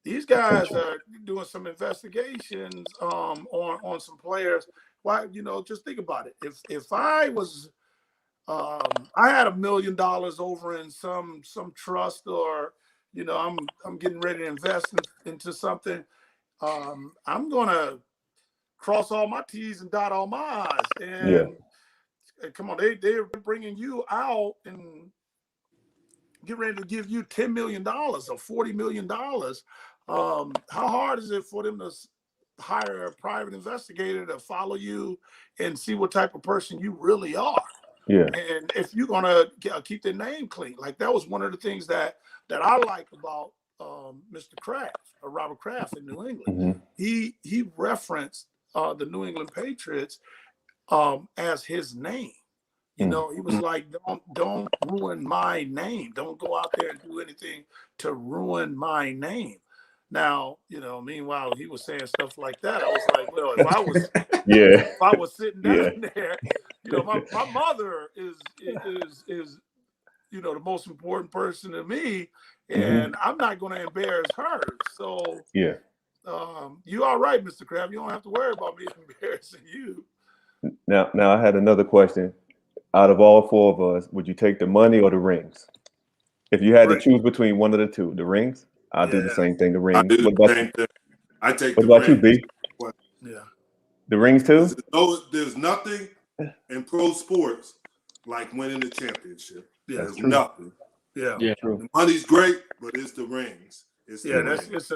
F: These guys are doing some investigations on some players. Why, just think about it. If I was, I had $1 million over in some trust, or I'm getting ready to invest into something, I'm gonna cross all my T's and dot all my I's. And come on, they're bringing you out and get ready to give you $10 million or $40 million. How hard is it for them to hire a private investigator to follow you and see what type of person you really are?
G: Yeah.
F: And if you're gonna keep their name clean, like that was one of the things that I like about Mr. Kraft, or Robert Kraft in New England. He referenced the New England Patriots as his name. He was like, don't ruin my name. Don't go out there and do anything to ruin my name. Now, meanwhile, he was saying stuff like that. I was like, well, if
G: Yeah.
F: I was sitting down
G: Yeah.
F: there, my mother is the most important person to me, and I'm not going to embarrass her. So
G: Yeah.
F: you all right, Mr. Crab? You don't have to worry about me embarrassing you.
G: Now I had another question. Out of all four of us, would you take the money or the rings? If you had to choose between one of the two, the rings, I'll do the same thing. The
D: I
G: rings.
D: do the same thing. I take
G: What
D: the
G: about you,
D: rings.
G: B?
F: Yeah.
G: The rings too?
D: There's nothing in pro sports like winning the championship.
F: Yeah,
D: There's nothing.
F: Yeah.
G: True.
D: The money's great, but it's the rings. It's
F: a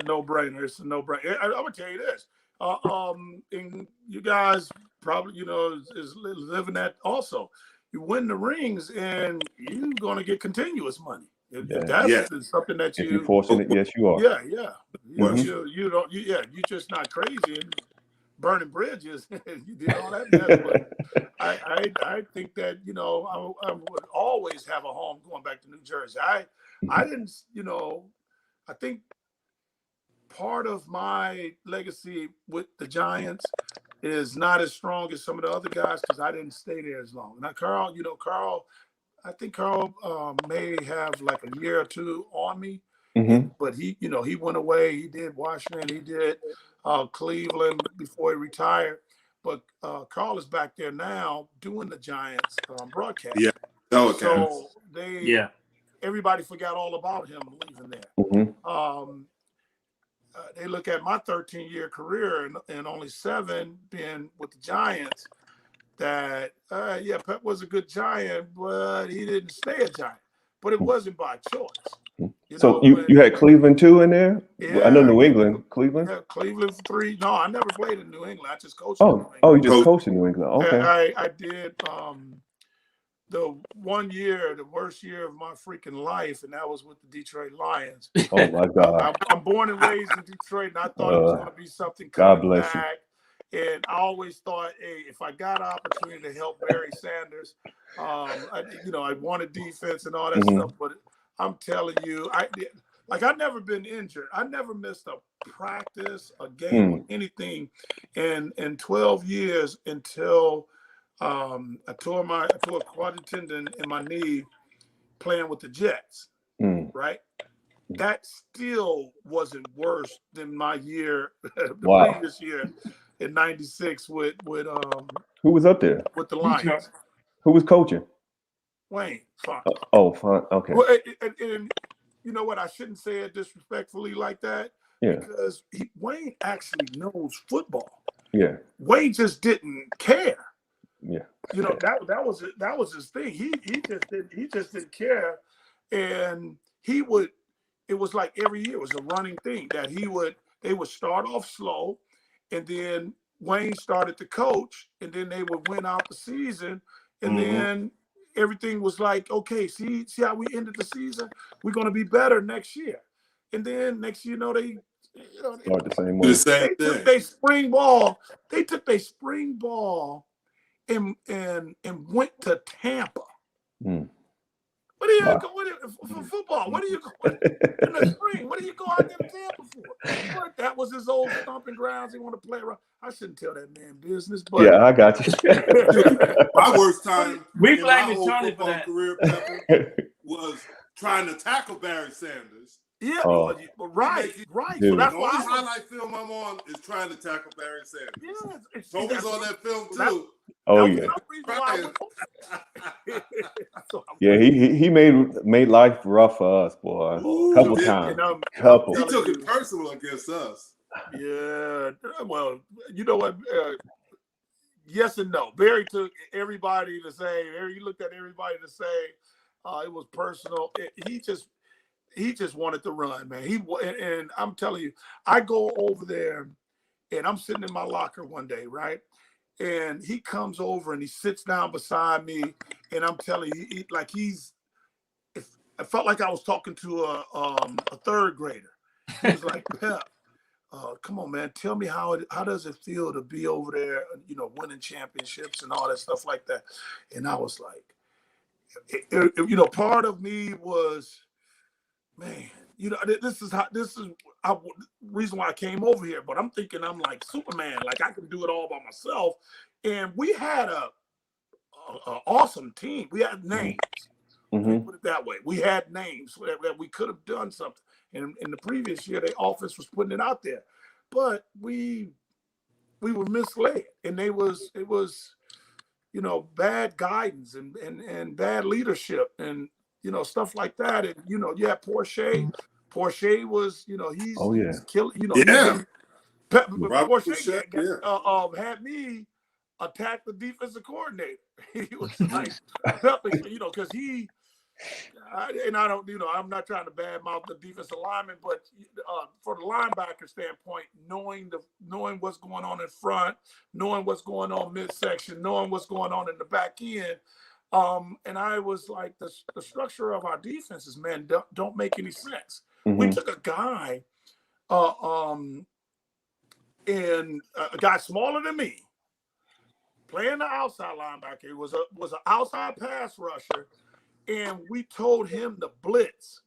F: no-brainer. It's a no-brainer. I'm gonna tell you this. And you guys probably is living that also. You win the rings, and you're gonna get continuous money. If that's something that
G: if you're forcing it, yes, you are.
F: Yeah. You don't. You're just not crazy and burning bridges. You did all that mess, but I think that I would always have a home going back to New Jersey. I didn't. I think part of my legacy with the Giants is not as strong as some of the other guys because I didn't stay there as long. Now, Carl, I think Carl may have like a year or two on me, but he went away. He did Washington. He did Cleveland before he retired. But Carl is back there now doing the Giants broadcast.
D: Yeah.
F: So everybody forgot all about him leaving there. They look at my 13-year career and only 7 being with the Giants. That Pep was a good Giant, but he didn't stay a Giant. But it wasn't by choice.
G: You had Cleveland too in there? Yeah, I know New England. Cleveland?
F: Yeah, Cleveland for 3. No, I never played in New England. I just coached
G: in
F: New England.
G: Oh, you just coached in New England. Okay.
F: I did the one year, the worst year of my freaking life, and that was with the Detroit Lions.
G: Oh my God!
F: I'm born and raised in Detroit, and I thought it was going to be something coming back. And I always thought, hey, if I got an opportunity to help Barry Sanders, I wanted defense and all that stuff. But I'm telling you, I've never been injured. I never missed a practice, a game, anything, in 12 years until. I tore a quad tendon in my knee playing with the Jets, right? That still wasn't worse than my year, previous year in '96 with
G: who was up there
F: with the Lions.
G: Who was coaching?
F: Wayne. Fine.
G: Fine. Okay.
F: Well, and you know what? I shouldn't say it disrespectfully like that. Yeah. Because Wayne actually knows football. Yeah. Wayne just didn't care. Yeah, that was his thing. He just didn't care, and it was like every year it was a running thing that they would start off slow, and then Wayne started to coach, and then they would win out the season, and then everything was like, okay, see how we ended the season? We're going to be better next year, and then next year, they
G: start the same way.
F: They took their spring ball. They took their spring ball. And went to Tampa. What do you go for football? What do you go in the spring? What do you go out there to Tampa for? But that was his old stomping grounds. He want to play around. I shouldn't tell that man business, but
G: yeah, I got you.
D: My worst time
E: in my whole football
D: career, Pepper, was trying to tackle Barry Sanders.
F: Yeah, right.
D: So that's the only highlight film I'm on is trying to tackle Barry Sanders. Yeah, Toby's on that film too.
G: Yeah, he made life rough for us, boy. A couple times.
D: He took it personal against us.
F: Yeah, well, you know what? Yes and no. Barry took everybody to say. He looked at everybody to say it was personal. He just wanted to run, man. And I'm telling you, I go over there, and I'm sitting in my locker one day, right? And he comes over and he sits down beside me, and I'm telling you, I felt like I was talking to a third grader. He was like, Pep, come on, man, tell me how does it feel to be over there, winning championships and all that stuff like that. And I was like, part of me was, man, this is reason why I came over here. But I'm thinking I'm like Superman, like I can do it all by myself. And we had a awesome team. We had names.
G: Mm-hmm.
F: Put it that way. We had names that we could have done something. And in the previous year, the offense was putting it out there, but we were misled, and it was bad guidance and bad leadership and stuff like that. And you had Porsche. Porsche was he's killing. Porsche had me attack the defensive coordinator. He was like, because I'm not trying to badmouth the defensive lineman, but for the linebacker standpoint, knowing what's going on in front, knowing what's going on midsection, knowing what's going on in the back end, and I was like, the structure of our defenses, man, don't make any sense. Mm-hmm. We took a guy, and a guy smaller than me, playing the outside linebacker. He was an outside pass rusher. And we told him to blitz.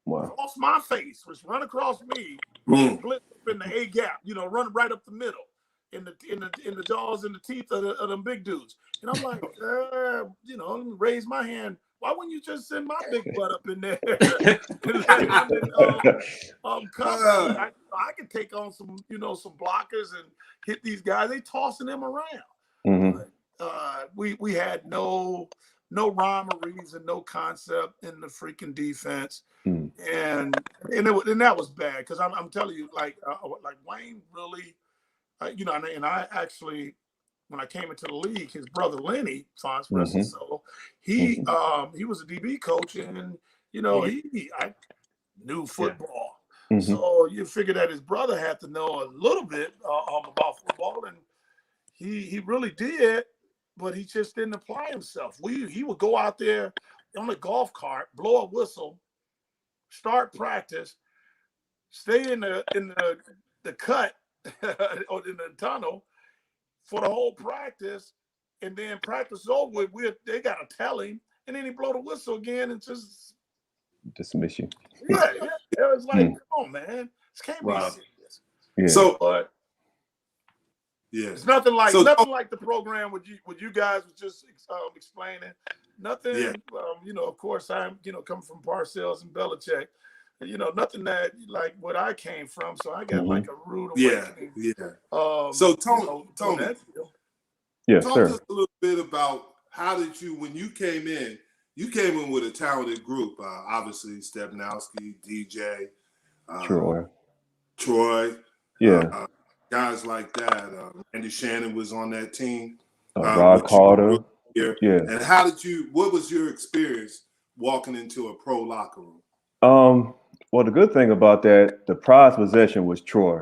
G: Wow.
F: Cross my face, was run across me, and blitz up in the A gap, run right up the middle, in the jaws and the teeth of them big dudes. And I'm like, raise my hand. Why wouldn't you just send my big butt up in there? I can take on some blockers and hit these guys. They tossing them around.
G: Mm-hmm.
F: But, we had no rhyme or reason, no concept in the freaking defense, and that was bad because I'm telling you, like Wayne really, and I actually, when I came into the league, his brother Lenny Fonz, mm-hmm. So he was a DB coach, and I knew football, so you figure that his brother had to know a little bit about football, and he really did. But he just didn't apply himself. He would go out there on a golf cart, blow a whistle, start practice, stay in the cut or in the tunnel for the whole practice, and then practice is over with. They got to tell him, and then he blow the whistle again and just
G: dismiss you.
F: Yeah. It was like, come on, man, this can't be serious.
G: Yeah.
D: So,
F: but.
D: Yeah,
F: it's nothing like the program what you guys was just explaining. Nothing. Yeah. Of course, I'm coming from Parcells and Belichick. Nothing that like what I came from. So I got like a rude awakening.
D: Yeah. So Tony,
G: yes,
D: talk
G: sir.
D: to us a little bit about how did you, when you came in with a talented group. Obviously, Stepnowski, DJ, Troy.
G: Yeah.
D: Guys like that. Andy Shannon was on that team.
G: Rod Carter.
D: Yeah. And what was your experience walking into a pro locker room?
G: Well, the good thing about that, the prize possession was Troy.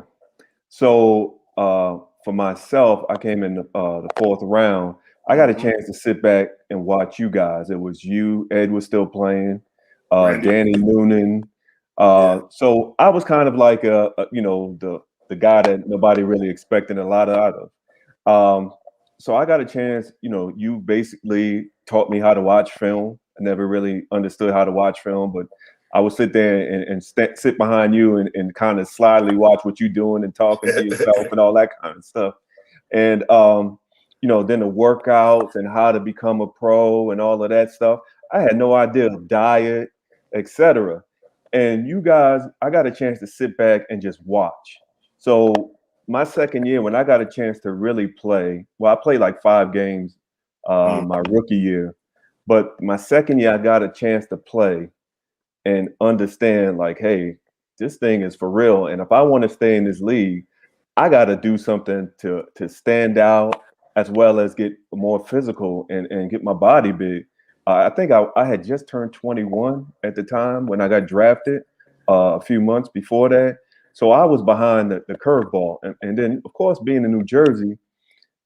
G: So for myself, I came in the fourth round. I got a chance to sit back and watch you guys. It was you, Ed was still playing, Danny Noonan. So I was kind of like the guy that nobody really expected a lot out of. So I got a chance, you basically taught me how to watch film. I never really understood how to watch film, but I would sit there and sit behind you and kind of slyly watch what you're doing and talking to yourself and all that kind of stuff. And, then the workouts and how to become a pro and all of that stuff. I had no idea, diet, etc. And you guys, I got a chance to sit back and just watch. So my second year, when I got a chance to really play, I played like 5 games my rookie year, but my second year, I got a chance to play and understand like, hey, this thing is for real. And if I want to stay in this league, I got to do something to stand out as well as get more physical and get my body big. I think I had just turned 21 at the time when I got drafted a few months before that. So I was behind the curveball. And then, of course, being in New Jersey,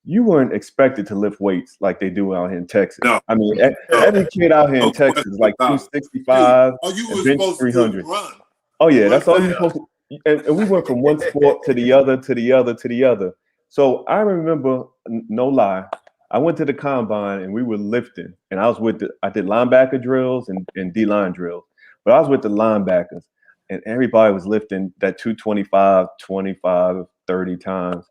G: you weren't expected to lift weights like they do out here in Texas.
D: No.
G: I mean, every kid out here in Texas is like 265 and bench 300.
D: Run.
G: Oh, yeah, that's all you're supposed to. And we went from one sport to the other, to the other, to the other. So I remember, no lie, I went to the combine and we were lifting. And I did linebacker drills and D-line drills. But I was with the linebackers. and everybody was lifting that 225, 25, 30 times.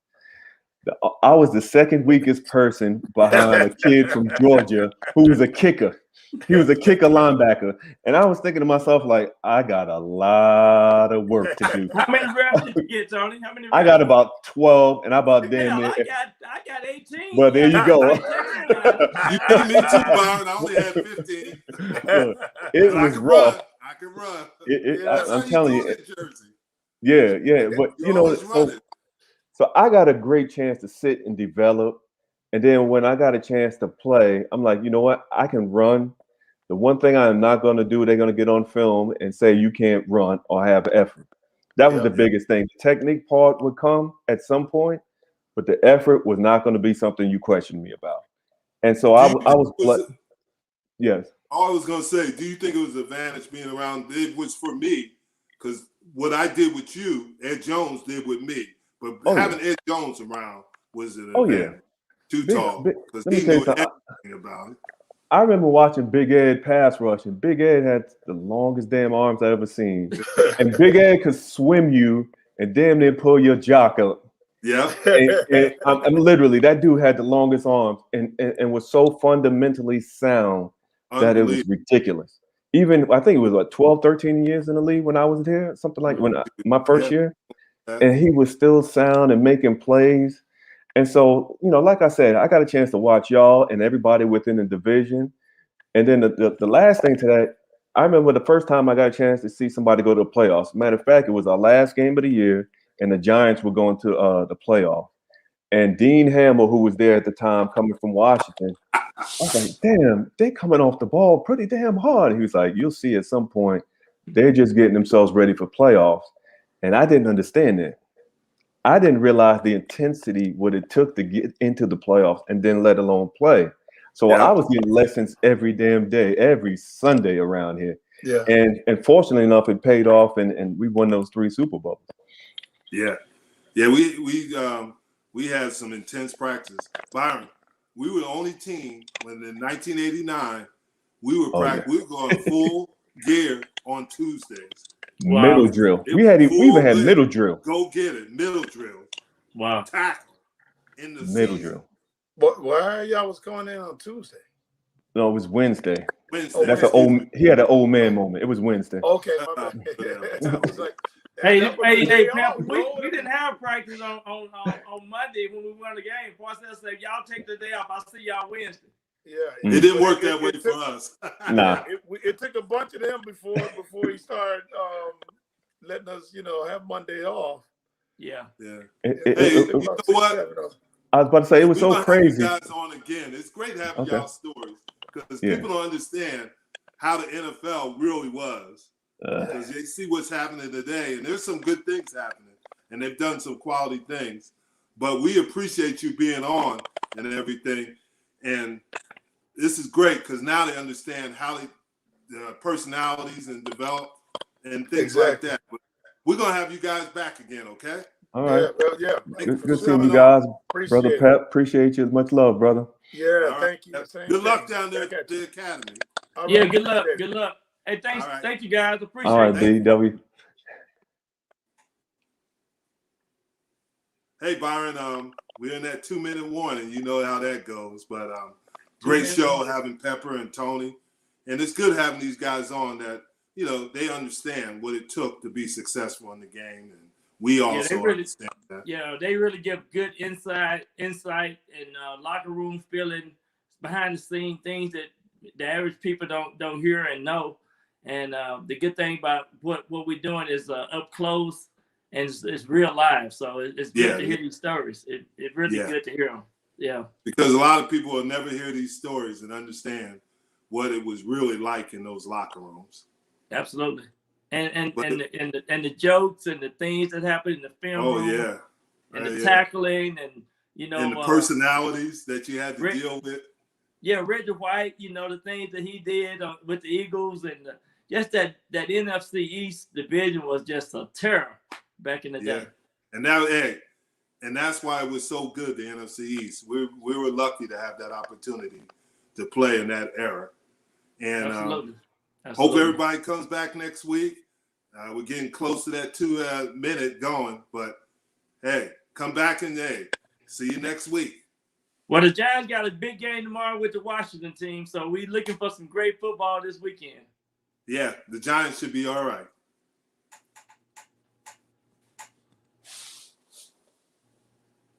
G: I was the second weakest person behind a kid from Georgia who was a kicker. He was a kicker linebacker. And I was thinking to myself, like, I got a lot of work to do.
E: How many reps did you get, Tony? How many reps?
G: I got about 12, and I about damn near.
E: I got 18.
G: Well, there you go.
D: You beat me too, Byron. I only had 15.
G: Look, it was rough.
D: I can run.
G: I'm telling you.
D: Jersey.
G: Yeah. But, you know, so I got a great chance to sit and develop. And then when I got a chance to play, I'm like, you know what? I can run. The one thing I'm not going to do, they're going to get on film and say you can't run or have effort. That was the biggest thing. The technique part would come at some point, but the effort was not going to be something you questioned me about. And so I was yes.
D: All I was going to say, do you think it was an advantage being around? It was for me, because what I did with you, Ed Jones did with me. But having Ed Jones around was an advantage. Too tall, because he knew everything about it.
G: I remember watching Big Ed pass rush, and Big Ed had the longest damn arms I've ever seen. And Big Ed could swim you and damn near pull your jock up.
D: Yeah.
G: And I'm literally, that dude had the longest arms and was so fundamentally sound that it was ridiculous. Even, I think it was 12, 13 years in the league when I was there, something like my first year. And he was still sound and making plays. And so, you know, like I said, I got a chance to watch y'all and everybody within the division. And then the last thing to that, I remember the first time I got a chance to see somebody go to the playoffs. Matter of fact, it was our last game of the year, and the Giants were going to the playoff. And Dean Hamill, who was there at the time, coming from Washington, I was like, damn, they coming off the ball pretty damn hard. He was like, you'll see at some point, they're just getting themselves ready for playoffs. And I didn't understand that. I didn't realize the intensity, what it took to get into the playoffs and then let alone play. So I was getting lessons every damn day, every Sunday around here.
F: Yeah.
G: And fortunately enough, it paid off and we won those 3 Super Bowls.
D: Yeah. Yeah, we had some intense practice. Byron, we were the only team when in 1989 we were we were going full gear on Tuesdays.
G: Wow. Middle drill. We even had middle drill.
D: Go get it. Middle drill.
E: Wow.
D: Tackle in the
G: middle drill.
F: But why y'all was going in on Tuesday?
G: No, it was Wednesday.
D: Wednesday.
G: That's he had an old man moment. It was Wednesday.
F: Okay, my bad. I was like,
E: hey, Pep, we didn't have practice on Monday when we won the game. Parcells said, y'all take the day off. I'll see y'all Wednesday.
F: Yeah,
D: it didn't work that way for us.
G: Nah,
F: it took a bunch of them before he started letting us, have Monday off.
E: Yeah.
D: Hey,
F: you
D: know what?
G: I was about to say, it was so crazy.
D: You guys on again. It's great having y'all stories because people don't understand how the NFL really was. Because they see what's happening today, and there's some good things happening, and they've done some quality things. But we appreciate you being on and everything. And this is great because now they understand how the personalities and develop and things like that. But we're going to have you guys back again, okay?
G: All right.
F: Yeah.
G: Good seeing you guys. Brother
F: Appreciate
G: Pep, appreciate you. Much love, brother.
F: Yeah, thank you.
D: Good luck down there at the academy.
E: Yeah, good luck. Good luck. Hey, thanks.
D: Right.
E: Thank you, guys. Appreciate it.
G: All right, DW.
D: Hey, Byron, we're in that 2-minute warning. You know how that goes. But great show having Pepper and Tony. And it's good having these guys on that, they understand what it took to be successful in the game. And we also understand that.
E: Yeah, they really give good insight and locker room feeling, behind the scene things that the average people don't hear and know. And the good thing about what we're doing is up close and it's real live. So it's good to hear these stories. It's really good to hear them. Yeah. Because
D: a lot of people will never hear these stories and understand what it was really like in those locker rooms.
E: Absolutely. And the jokes and the things that happen in the film room.
D: Yeah.
E: And the tackling and
D: and the personalities that you had to deal with.
E: Yeah, Reggie White, the things that he did with the Eagles and just that NFC East division was just a terror back in the day.
D: And that's why it was so good, the NFC East. We were lucky to have that opportunity to play in that era. And
E: Absolutely.
D: Hope everybody comes back next week. We're getting close to that 2 minute going, but hey, come back and see you next week.
E: Well, the Giants got a big game tomorrow with the Washington team, so we're looking for some great football this weekend.
D: Yeah, the Giants should be all right.